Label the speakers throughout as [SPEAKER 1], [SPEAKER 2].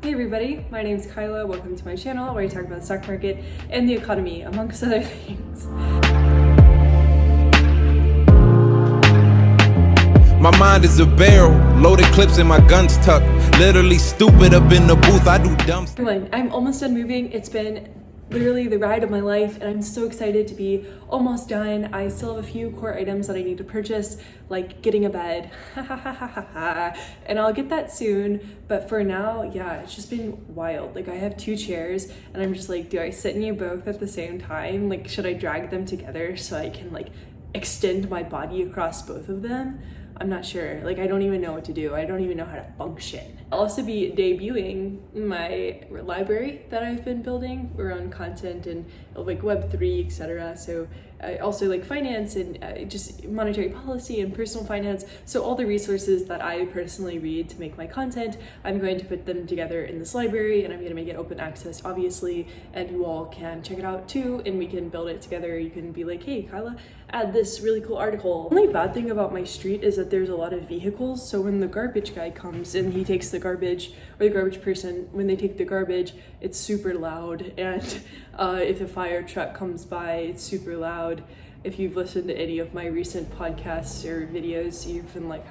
[SPEAKER 1] Hey everybody, my name is Kyla. Welcome to my channel where I talk about the stock market and the economy, amongst other things.
[SPEAKER 2] My mind is a barrel, loaded clips and my guns tucked. Literally stupid up in the booth, I do dumb stuff.
[SPEAKER 1] I'm almost done moving. It's been literally the ride of my life and I'm so excited to be almost done. I still have a few core items that I need to purchase, like getting a bed, and I'll get that soon. But for now, yeah, it's just been wild. Like I have two chairs and I'm just like, do I sit in you both at the same time? Like, should I drag them together so I can like extend my body across both of them? I'm not sure. Like, I don't even know what to do. I don't even know how to function. I'll also be debuting my library that I've been building around content and like Web3, etc. So also like finance and just monetary policy and personal finance. So all the resources that I personally read to make my content, I'm going to put them together in this library and I'm going to make it open access, obviously, and you all can check it out too and we can build it together. You can be like, hey, Kyla, add this really cool article. The only bad thing about my street is that there's a lot of vehicles. So when the garbage guy comes and he takes the garbage, or the garbage person, when they take the garbage, it's super loud. And if a fire truck comes by, it's super loud. If you've listened to any of my recent podcasts or videos, you've been like,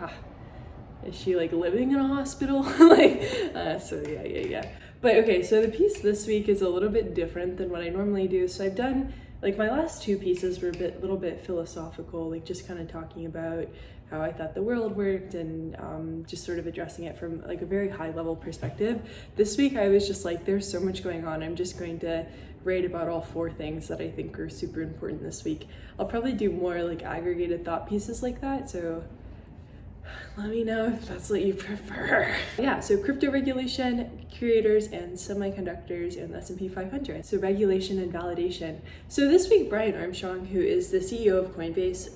[SPEAKER 1] is she like living in a hospital? So yeah. But okay, so the piece this week is a little bit different than what I normally do. So I've done, like my last two pieces were a little bit philosophical, like just kind of talking about how I thought the world worked and just sort of addressing it from like a very high level perspective. This week I was just like, there's so much going on. I'm just going to write about all four things that I think are super important this week. I'll probably do more like aggregated thought pieces like that. So let me know if that's what you prefer. Yeah, so crypto regulation, curators, and semiconductors, and the S&P 500. So regulation and validation. So this week, Brian Armstrong, who is the CEO of Coinbase,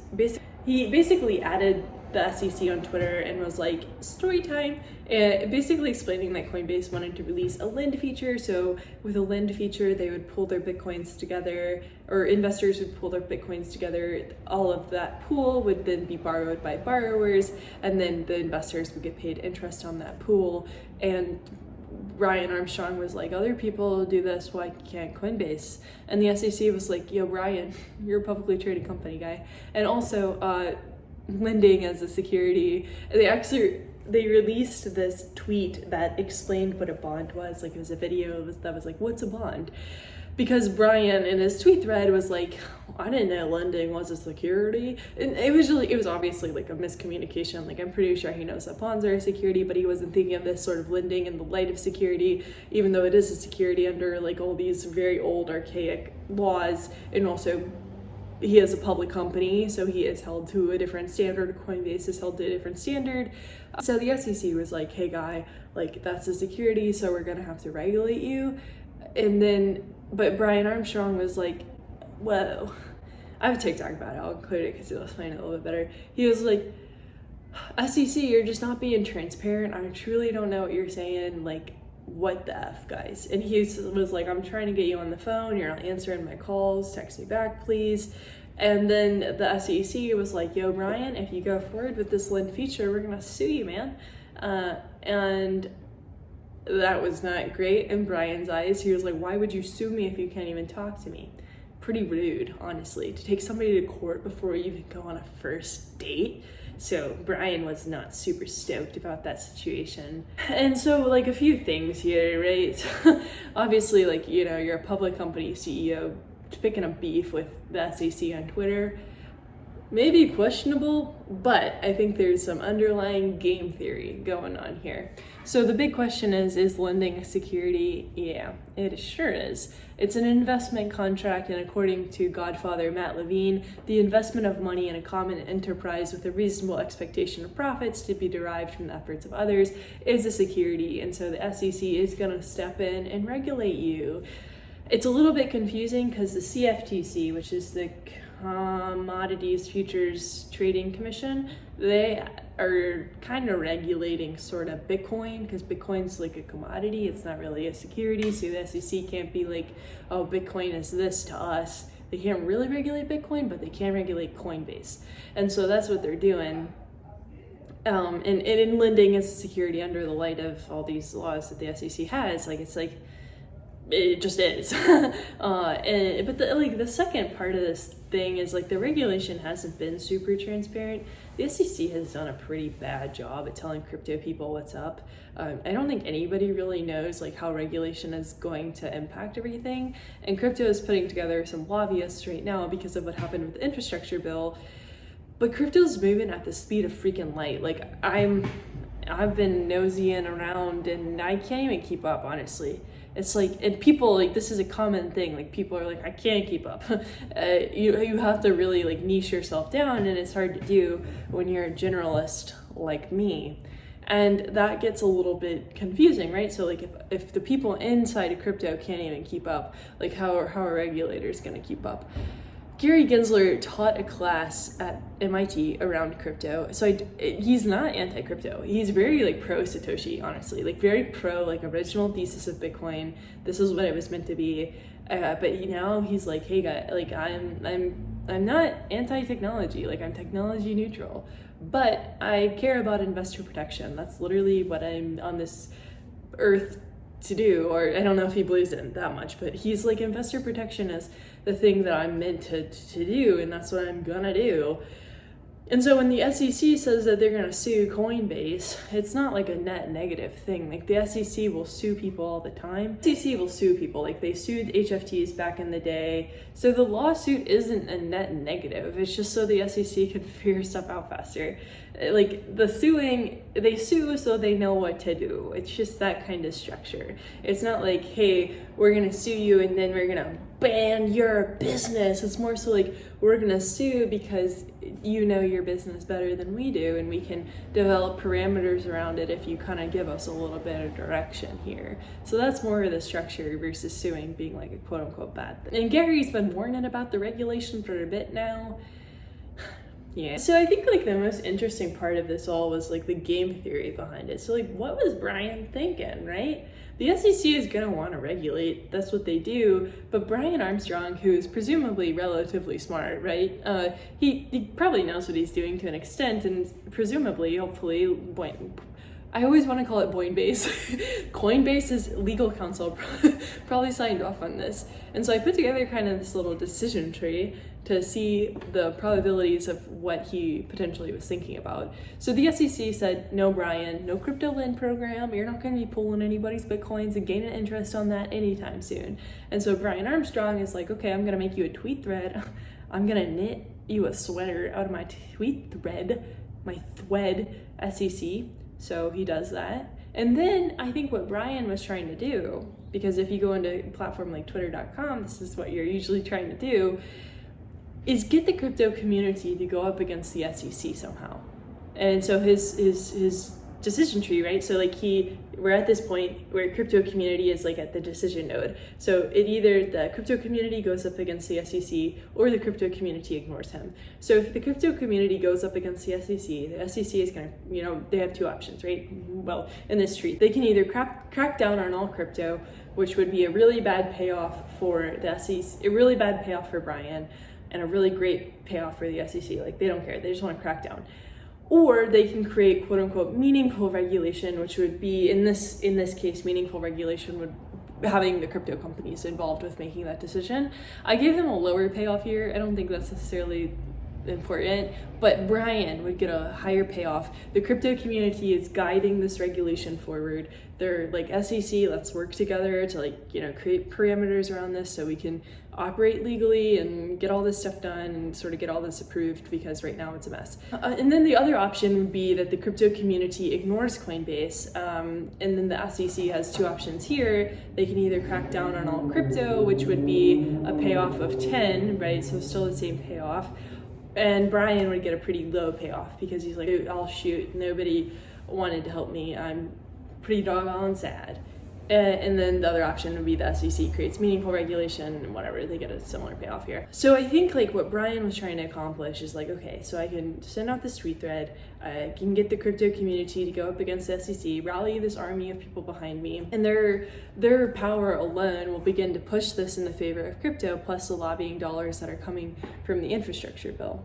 [SPEAKER 1] he basically added the SEC on Twitter and was like, story time, and basically explaining that Coinbase wanted to release a lend feature. So with a lend feature, they would pull their Bitcoins together, or investors would pull their Bitcoins together. All of that pool would then be borrowed by borrowers, and then the investors would get paid interest on that pool. And Brian Armstrong was like, other people do this, why can't Coinbase? And the SEC was like, yo, Brian, you're a publicly traded company, guy. And also, lending as a security. They released this tweet that explained what a bond was. Like it was a video that was like, what's a bond? Because Brian in his tweet thread was like, I didn't know lending was a security. And it was obviously like a miscommunication. Like I'm pretty sure he knows that bonds are a security, but he wasn't thinking of this sort of lending in the light of security, even though it is a security under like all these very old archaic laws. And also he is a public company, so he is held to a different standard. Coinbase is held to a different standard. So the SEC was like, hey guy, like that's a security, so we're gonna have to regulate you. But Brian Armstrong was like, whoa. I have a TikTok about it, I'll include it because it'll explain it a little bit better. He was like, SEC, you're just not being transparent. I truly don't know what you're saying. Like, what the F, guys? And he was like, I'm trying to get you on the phone, you're not answering my calls, text me back, please. And then the SEC was like, yo, Brian, if you go forward with this lend feature, we're gonna sue you, man. And that was not great in Brian's eyes. He was like, why would you sue me if you can't even talk to me? Pretty rude, honestly, to take somebody to court before you even go on a first date. So Brian was not super stoked about that situation. And so like a few things here, right? So, obviously, like, you know, you're a public company CEO, picking up beef with the SEC on Twitter, maybe questionable, but I think there's some underlying game theory going on here. So the big question is lending a security? Yeah, it sure is. It's an investment contract, and according to Godfather Matt Levine, the investment of money in a common enterprise with a reasonable expectation of profits to be derived from the efforts of others is a security, and so the SEC is gonna step in and regulate you. It's a little bit confusing because the CFTC, which is the Commodities Futures Trading Commission, they are kind of regulating sort of Bitcoin, because Bitcoin's like a commodity, it's not really a security. So the SEC can't be like, oh, Bitcoin is this to us. They can't really regulate Bitcoin, but they can regulate Coinbase. And so that's what they're doing. and in lending as a security under the light of all these laws that the SEC has, like it's like it just is. But the second part of this thing is like the regulation hasn't been super transparent. The SEC has done a pretty bad job at telling crypto people what's up. I don't think anybody really knows like how regulation is going to impact everything. And crypto is putting together some lobbyists right now because of what happened with the infrastructure bill. But crypto's moving at the speed of freaking light. Like I've been nosying around and I can't even keep up, honestly. It's like, and people like, this is a common thing. Like people are like, I can't keep up. You have to really like niche yourself down, and it's hard to do when you're a generalist like me. And that gets a little bit confusing, right? So like if the people inside of crypto can't even keep up, like how are regulators gonna keep up? Gary Gensler taught a class at MIT around crypto. So he's not anti-crypto. He's very like pro Satoshi, honestly, like very pro like original thesis of Bitcoin. This is what it was meant to be. But now he's like, hey guys, like I'm not anti-technology. Like I'm technology neutral, but I care about investor protection. That's literally what I'm on this earth to do. Or I don't know if he believes in it that much, but he's like, investor protection is the thing that I'm meant to do, and that's what I'm gonna do. And so when the SEC says that they're gonna sue Coinbase, it's not like a net negative thing. Like the SEC will sue people all the time. The SEC will sue people, like they sued HFTs back in the day. So the lawsuit isn't a net negative. It's just so the SEC can figure stuff out faster. Like the suing, they sue so they know what to do. It's just that kind of structure. It's not like, hey, we're gonna sue you and then we're gonna ban your business. It's more so like, we're gonna sue because you know your business better than we do, and we can develop parameters around it if you kind of give us a little bit of direction here. So that's more of the structure versus suing being like a quote unquote bad thing. And Gary's been warning about the regulation for a bit now. Yeah. So I think like the most interesting part of this all was like the game theory behind it. So like what was Brian thinking, right? The SEC is going to want to regulate. That's what they do. But Brian Armstrong, who is presumably relatively smart, right? He probably knows what he's doing to an extent, and presumably, hopefully, I always want to call it Coinbase. Coinbase's legal counsel probably signed off on this. And so I put together kind of this little decision tree to see the probabilities of what he potentially was thinking about. So the SEC said, no, Brian, no crypto lend program. You're not going to be pulling anybody's Bitcoins and gaining interest on that anytime soon. And so Brian Armstrong is like, okay, I'm going to make you a tweet thread. I'm going to knit you a sweater out of my tweet thread, my thread SEC. So he does that. And then I think what Brian was trying to do, because if you go into a platform like twitter.com, this is what you're usually trying to do, is get the crypto community to go up against the SEC somehow. And so his decision tree, right? So like we're at this point where crypto community is like at the decision node. So it either the crypto community goes up against the SEC or the crypto community ignores him. So if the crypto community goes up against the SEC is gonna, they have two options, right? Well, in this tree, they can either crack down on all crypto, which would be a really bad payoff for the SEC, a really bad payoff for Brian, and a really great payoff for the SEC. Like they don't care, they just want to crack down. Or they can create quote unquote meaningful regulation, which would be in this case, meaningful regulation would having the crypto companies involved with making that decision. I gave them a lower payoff here. I don't think that's necessarily important, but Brian would get a higher payoff. The crypto community is guiding this regulation forward. They're like, SEC, let's work together to create parameters around this so we can operate legally and get all this stuff done and sort of get all this approved, because right now it's a mess. And then the other option would be that the crypto community ignores Coinbase, and then the SEC has two options here. They can either crack down on all crypto, which would be a payoff of 10, right? So still the same payoff. And Brian would get a pretty low payoff because he's like, I'll shoot, nobody wanted to help me, I'm pretty doggone sad. And then the other option would be the SEC creates meaningful regulation and whatever, they get a similar payoff here. So I think like what Brian was trying to accomplish is like, okay, so I can send out this tweet thread, I can get the crypto community to go up against the SEC, rally this army of people behind me, and their power alone will begin to push this in the favor of crypto, plus the lobbying dollars that are coming from the infrastructure bill.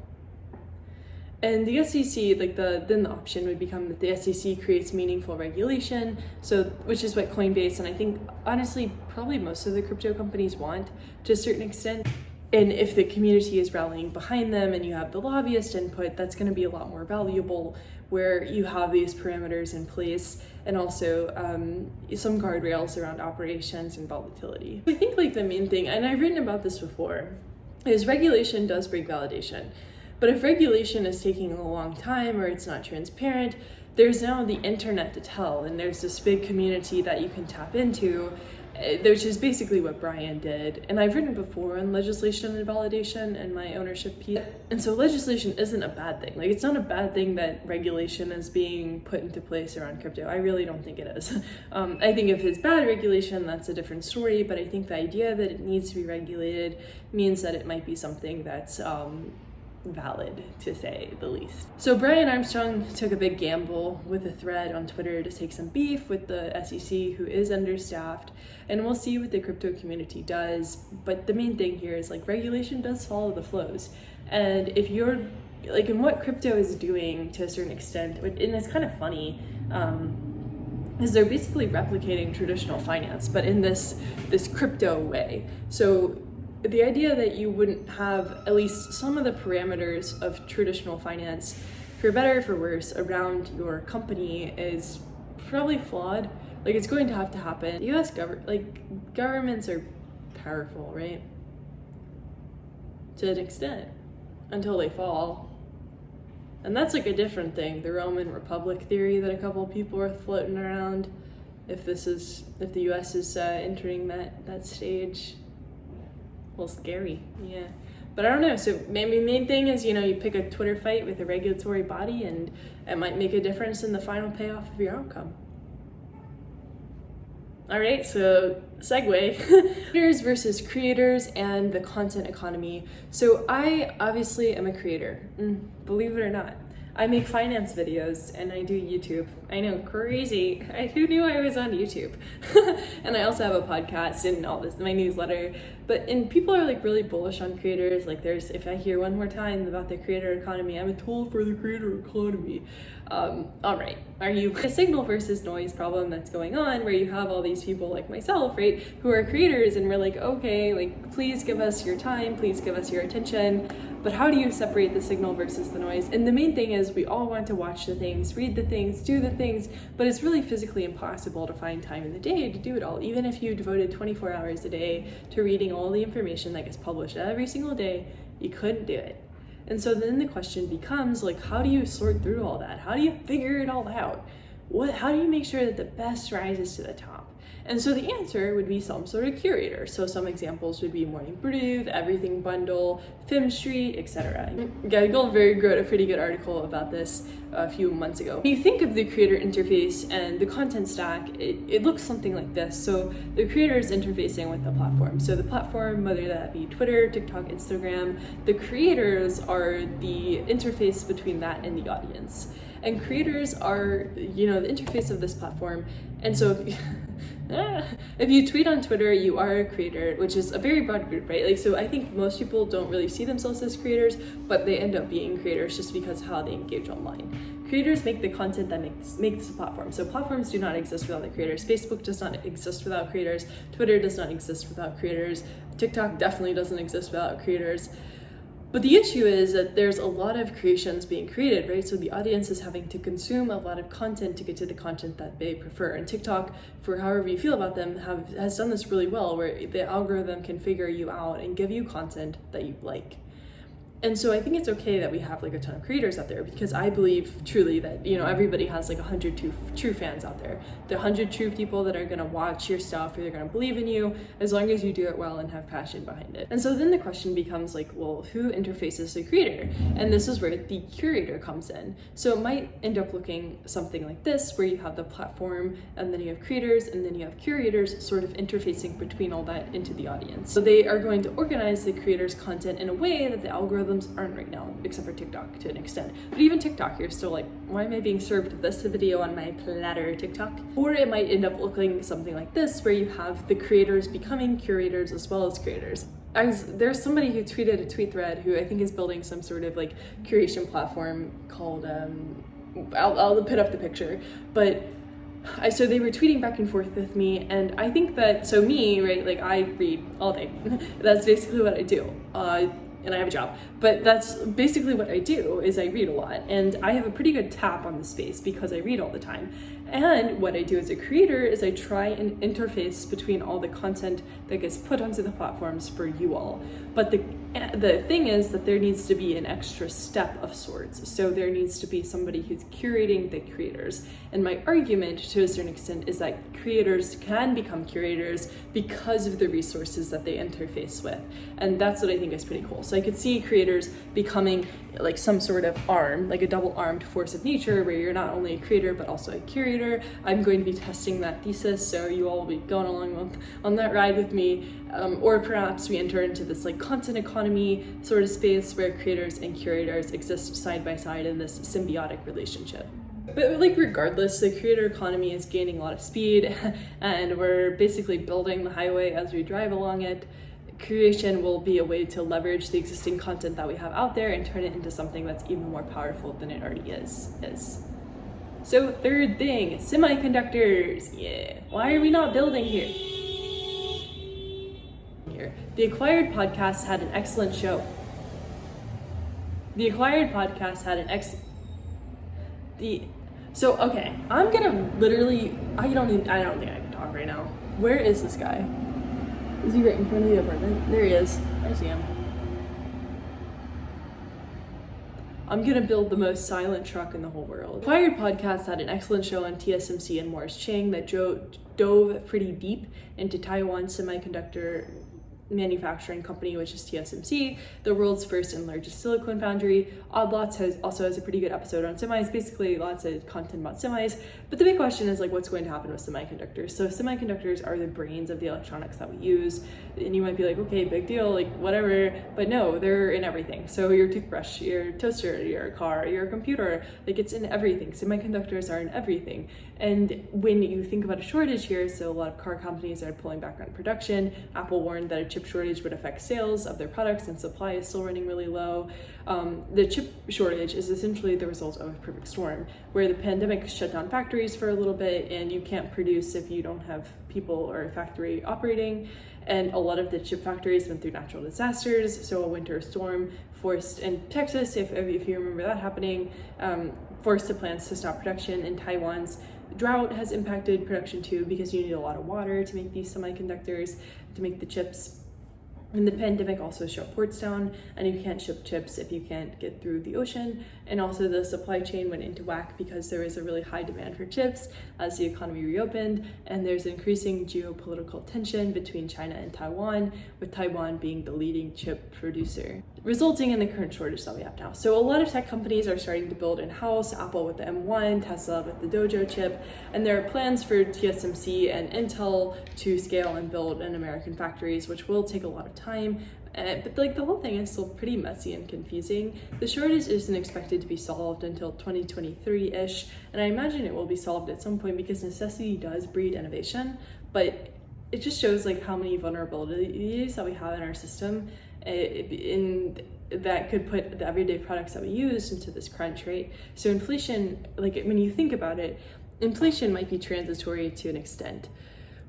[SPEAKER 1] And the SEC, then the option would become that the SEC creates meaningful regulation, so which is what Coinbase and I think honestly probably most of the crypto companies want to a certain extent. And if the community is rallying behind them and you have the lobbyist input, that's going to be a lot more valuable, where you have these parameters in place and also some guardrails around operations and volatility. I think the main thing, and I've written about this before, is regulation does bring validation. But if regulation is taking a long time or it's not transparent, there's now the internet to tell, and there's this big community that you can tap into, which is basically what Brian did. And I've written before on legislation and validation and my ownership piece. And so legislation isn't a bad thing. It's not a bad thing that regulation is being put into place around crypto. I really don't think it is. I think if it's bad regulation, that's a different story. But I think the idea that it needs to be regulated means that it might be something that's valid, to say the least. So Brian Armstrong took a big gamble with a thread on Twitter to take some beef with the SEC, who is understaffed, and we'll see what the crypto community does. But the main thing here is regulation does follow the flows, and if you're and what crypto is doing to a certain extent, and it's kind of funny, is they're basically replicating traditional finance, but in this crypto way. So the idea that you wouldn't have at least some of the parameters of traditional finance, for better or for worse, around your company is probably flawed. It's going to have to happen. US governments are powerful, right? To an extent, until they fall. And that's a different thing, the Roman Republic theory that a couple of people are floating around. If the US is entering that stage. Well, scary, yeah. But I don't know, so maybe main thing is, you pick a Twitter fight with a regulatory body and it might make a difference in the final payoff of your outcome. All right, so segue. Creators versus creators and the content economy. So I obviously am a creator, believe it or not. I make finance videos and I do YouTube. I know, crazy. Who knew I was on YouTube? And I also have a podcast and all this, my newsletter. And people are really bullish on creators. If I hear one more time about the creator economy, I'm a tool for the creator economy. All right, are you a signal versus noise problem that's going on, where you have all these people like myself, right, who are creators, and we're okay, please give us your time, please give us your attention. But how do you separate the signal versus the noise? And the main thing is we all want to watch the things, read the things, do the things, but it's really physically impossible to find time in the day to do it all. Even if you devoted 24 hours a day to reading all the information that gets published every single day, you couldn't do it. And so then the question becomes how do you sort through all that? How do you figure it all out? How do you make sure that the best rises to the top? And so the answer would be some sort of curator. So some examples would be Morning Brew, the Everything Bundle, Film Street, etc. Goldberg wrote a pretty good article about this a few months ago. When you think of the creator interface and the content stack, it looks something like this. So the creator is interfacing with the platform. So the platform, whether that be Twitter, TikTok, Instagram, the creators are the interface between that and the audience. And creators are, the interface of this platform. And so if you tweet on Twitter, you are a creator, which is a very broad group, right? So I think most people don't really see themselves as creators, but they end up being creators just because of how they engage online. Creators make the content that makes the platform. So platforms do not exist without the creators. Facebook does not exist without creators. Twitter does not exist without creators. TikTok definitely doesn't exist without creators. But the issue is that there's a lot of creations being created, right? So the audience is having to consume a lot of content to get to the content that they prefer. And TikTok, for however you feel about them, has done this really well, where the algorithm can figure you out and give you content that you like. And so I think it's okay that we have a ton of creators out there, because I believe truly that, everybody has 100 true fans out there. The 100 true people that are going to watch your stuff, or they're going to believe in you, as long as you do it well and have passion behind it. And so then the question becomes well, who interfaces the creator? And this is where the curator comes in. So it might end up looking something like this, where you have the platform, and then you have creators, and then you have curators sort of interfacing between all that into the audience. So they are going to organize the creator's content in a way that the algorithm aren't right now, except for TikTok to an extent. But even TikTok, you're still why am I being served this video on my platter, TikTok? Or it might end up looking something like this, where you have the creators becoming curators as well as creators. there's somebody who tweeted a tweet thread who I think is building some sort of like curation platform called, I'll put up the picture, but so they were tweeting back and forth with me, and I think that, so me, right, like I read all day. That's basically what I do. And I have a job, but that's basically what I do is I read a lot, and I have a pretty good tap on the space because I read all the time. And what I do as a creator is I try and interface between all the content that gets put onto the platforms for you all. But the thing is that there needs to be an extra step of sorts. So there needs to be somebody who's curating the creators. And my argument to a certain extent is that creators can become curators because of the resources that they interface with. And that's what I think is pretty cool. So I could see creators becoming like some sort of arm, like a double-armed force of nature where you're not only a creator but also a curator. I'm going to be testing that thesis, so you all will be going along on that ride with me. Or perhaps we enter into this like content economy sort of space where creators and curators exist side by side in this symbiotic relationship. But like regardless, the creator economy is gaining a lot of speed and we're basically building the highway as we drive along it. Creation will be a way to leverage the existing content that we have out there and turn it into something that's even more powerful than it already is. So third thing, semiconductors. Yeah, why are we not building here? The Acquired podcast had an excellent show. So okay, I'm gonna literally, I don't think I can talk right now. Where is this guy? Is he right in front of the apartment? There he is. I see him. I'm gonna build the most silent truck in the whole world. Acquired podcast had an excellent show on TSMC and Morris Chang that dove pretty deep into Taiwan's semiconductor manufacturing company, which is TSMC, the world's first and largest silicon foundry. Odd Lots also has a pretty good episode on semis, basically lots of content about semis. But the big question is like, what's going to happen with semiconductors? So semiconductors are the brains of the electronics that we use. And you might be like, okay, big deal, like whatever. But no, they're in everything. So your toothbrush, your toaster, your car, your computer, like it's in everything. Semiconductors are in everything. And when you think about a shortage here, so a lot of car companies are pulling back on production. Apple warned that a chip shortage would affect sales of their products and supply is still running really low. The chip shortage is essentially the result of a perfect storm where the pandemic shut down factories for a little bit and you can't produce if you don't have people or a factory operating. And a lot of the chip factories went through natural disasters. So a winter storm forced in Texas, if you remember that happening, forced the plants to stop production. In Taiwan's drought has impacted production too because you need a lot of water to make these semiconductors, to make the chips. And the pandemic also shut ports down, and you can't ship chips if you can't get through the ocean. And also the supply chain went into whack because there was a really high demand for chips as the economy reopened, and there's increasing geopolitical tension between China and Taiwan, with Taiwan being the leading chip producer, resulting in the current shortage that we have now. So a lot of tech companies are starting to build in-house, Apple with the M1, Tesla with the Dojo chip, and there are plans for TSMC and Intel to scale and build in American factories, which will take a lot of time. But like the whole thing is still pretty messy and confusing. The shortage isn't expected to be solved until 2023-ish, and I imagine it will be solved at some point because necessity does breed innovation, but it just shows like how many vulnerabilities that we have in our system that could put the everyday products that we use into this crunch, right? So inflation, like when you think about it, inflation might be transitory to an extent.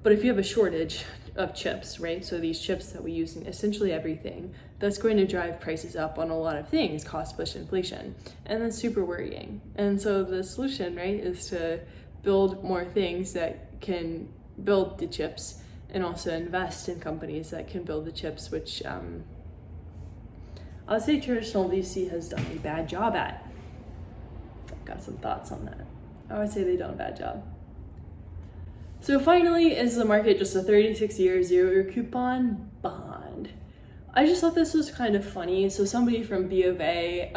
[SPEAKER 1] But if you have a shortage of chips, right? So these chips that we use in essentially everything, that's going to drive prices up on a lot of things, cost push inflation. And that's super worrying. And so the solution, right, is to build more things that can build the chips and also invest in companies that can build the chips, which I would say traditional VC has done a bad job at. I've got some thoughts on that. I would say they've done a bad job. So finally, is the market just a 36-year zero coupon bond? I just thought this was kind of funny. So somebody from B of A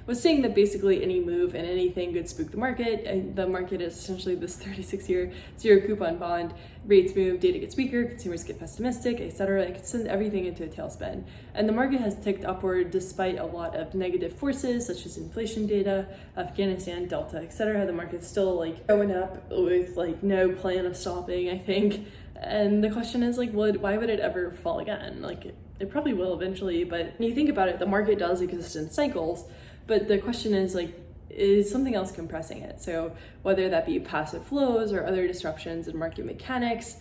[SPEAKER 1] was saying that basically any move and anything could spook the market. And the market is essentially this 36-year zero coupon bond. Rates move, data gets weaker, consumers get pessimistic, etc. It could send everything into a tailspin. And the market has ticked upward despite a lot of negative forces such as inflation data, Afghanistan, Delta, etc. The market's still like going up with like no plan of stopping, I think. And the question is like, why would it ever fall again? Like it probably will eventually, but when you think about it, the market does exist in cycles, but the question is like, is something else compressing it? So whether that be passive flows or other disruptions in market mechanics,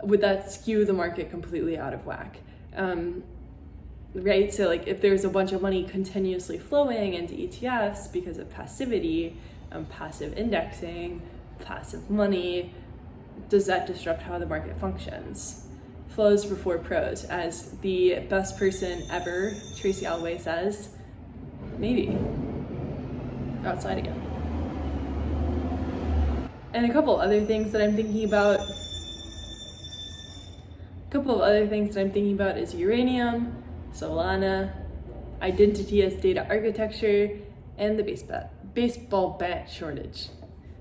[SPEAKER 1] would that skew the market completely out of whack? Right? So like if there's a bunch of money continuously flowing into ETFs because of passivity, passive indexing, passive money, does that disrupt how the market functions? Flows before pros, as the best person ever, Tracy Alloway, says, maybe. Outside again. And a couple other things that I'm thinking about. Is uranium, Solana, identity as data architecture, and the baseball bat shortage.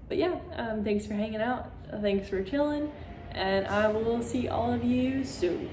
[SPEAKER 1] But yeah, thanks for hanging out. Thanks for chilling, and I will see all of you soon.